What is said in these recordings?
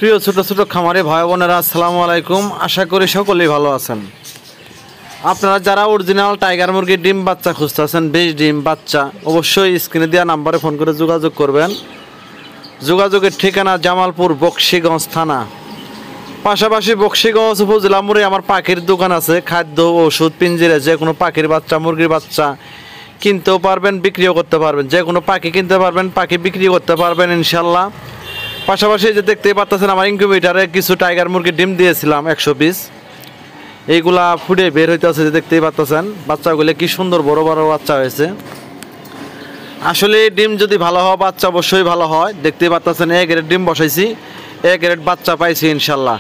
প্রিয় ছোট ছোট খামারি ভাই বোনেরা, আসসালামু আলাইকুম। আশা করি সকলেই ভালো আছেন। আপনারা যারা অরিজিনাল টাইগার মুরগির ডিম বাচ্চা খুঁজতেছেন, বেশ ডিম বাচ্চা, অবশ্যই স্ক্রিনে দেওয়া নাম্বারে ফোন করে যোগাযোগ করবেন। যোগাযোগের ঠিকানা জামালপুর বকশীগঞ্জ থানা, পাশাপাশি বকশীগঞ্জ উপজেলা মোড়ে আমার পাখির দোকান আছে। খাদ্য, ওষুধ, পিঞ্জিরে যে কোনো পাখির বাচ্চা, মুরগির বাচ্চা কিনতেও পারবেন, বিক্রিও করতে পারবেন। যে কোনো পাখি কিনতে পারবেন, পাখি বিক্রি করতে পারবেন ইনশাল্লাহ। পাশাপাশি যে দেখতেই পাচ্ছেন, আমার ইনকিউবেটারে কিছু টাইগার মুরগির ডিম দিয়েছিলাম 100 পিস। এইগুলা ফুটে বের হইতেছে, যে দেখতেই পাচ্ছেন বাচ্চাগুলো কি সুন্দর বড় বড় বাচ্চা হয়েছে। আসলে ডিম যদি ভালো হয়, বাচ্চা অবশ্যই ভালো হয়। দেখতেই পাচ্ছেন এ গ্রেড ডিম বসাইছি, এ গ্রেড বাচ্চা পাইছি ইনশাল্লাহ।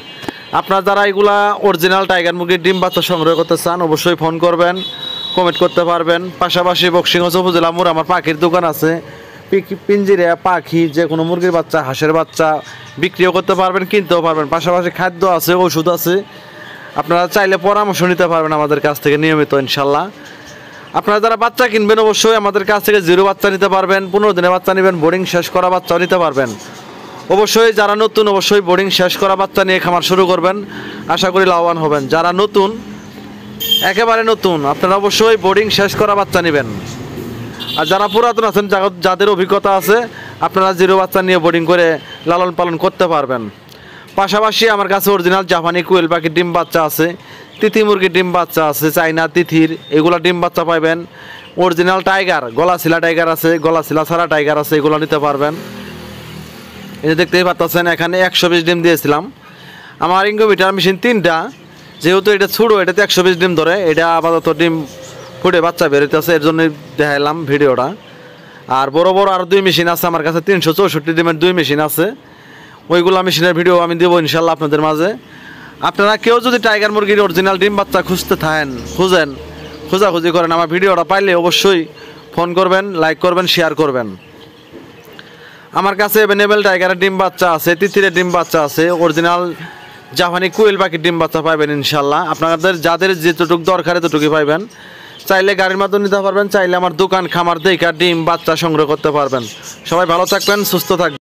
আপনারা যারা এগুলা অরিজিনাল টাইগার মুরগির ডিম বাচ্চা সংগ্রহ করতে চান, অবশ্যই ফোন করবেন, কমেন্ট করতে পারবেন। পাশাপাশি বকশীগঞ্জ উপজেলা মোড় আমার পাখির দোকান আছে। পিঞ্জিরে পাখি, যে কোনো মুরগির বাচ্চা, হাঁসের বাচ্চা বিক্রিও করতে পারবেন, কিনতেও পারবেন। পাশাপাশি খাদ্য আছে, ওষুধ আছে। আপনারা চাইলে পরামর্শ নিতে পারবেন আমাদের কাছ থেকে নিয়মিত ইনশাল্লাহ। আপনারা যারা বাচ্চা কিনবেন, অবশ্যই আমাদের কাছ থেকে 0 বাচ্চা নিতে পারবেন, 15 দিনের বাচ্চা নেবেন, বোর্ডিং শেষ করা বাচ্চাও নিতে পারবেন। অবশ্যই যারা নতুন, অবশ্যই বোর্ডিং শেষ করা বাচ্চা নিয়ে খামার শুরু করবেন, আশা করি লাভবান হবেন। যারা নতুন, একেবারে নতুন, আপনারা অবশ্যই বোর্ডিং শেষ করা বাচ্চা নেবেন। আর যারা পুরাতন আছেন, যাদের অভিজ্ঞতা আছে, আপনারা 0 বাচ্চা নিয়ে বোর্ডিং করে লালন পালন করতে পারবেন। পাশাপাশি আমার কাছে অরিজিনাল জাপানি কোয়েল পাখির ডিম বাচ্চা আছে, তিথি মুরগির ডিম বাচ্চা আছে, চাইনা তিথির, এগুলো ডিম বাচ্চা পাইবেন। অরিজিনাল টাইগার, গলাশিলা টাইগার আছে, গলাশিলা ছাড়া টাইগার আছে, এগুলো নিতে পারবেন। এই যে দেখতেই পাচ্ছেন, এখানে 100 পিস ডিম দিয়েছিলাম। আমার ইনকিউবেটর মেশিন 3টা, যেহেতু এটা ছোটো, এটাতে 100 পিস ডিম ধরে। এটা আপাতত ডিম ফুটে বাচ্চা বেরোতেছে, এর জন্য দেখাইলাম ভিডিওটা। আর বড় বড় আরও 2 মেশিন আছে আমার কাছে, 364 ডিমের 2 মেশিন আছে। ওইগুলা মেশিনের ভিডিও আমি দেবো ইনশাল্লাহ আপনাদের মাঝে। আপনারা কেউ যদি টাইগার মুরগির অরিজিনাল ডিম বাচ্চা খোঁজাখুঁজি করেন, আমার ভিডিওটা পাইলে অবশ্যই ফোন করবেন, লাইক করবেন, শেয়ার করবেন। আমার কাছে অ্যাভেলেবেল টাইগারের ডিম বাচ্চা আছে, তিতিরের ডিম বাচ্চা আছে, অরিজিনাল জাপানি কোয়েল পাখির ডিম বাচ্চা পাইবেন ইনশাল্লাহ। আপনাদের যাদের যেটুকু দরকার এতটুকুই পাইবেন। চাইলে গাড়ির মাধ্যমে নিতে পারবেন, চাইলে আমার দোকান খামার দেখে ডিম বাচ্চা সংগ্রহ করতে পারবেন। সবাই ভালো থাকবেন, সুস্থ থাকবেন।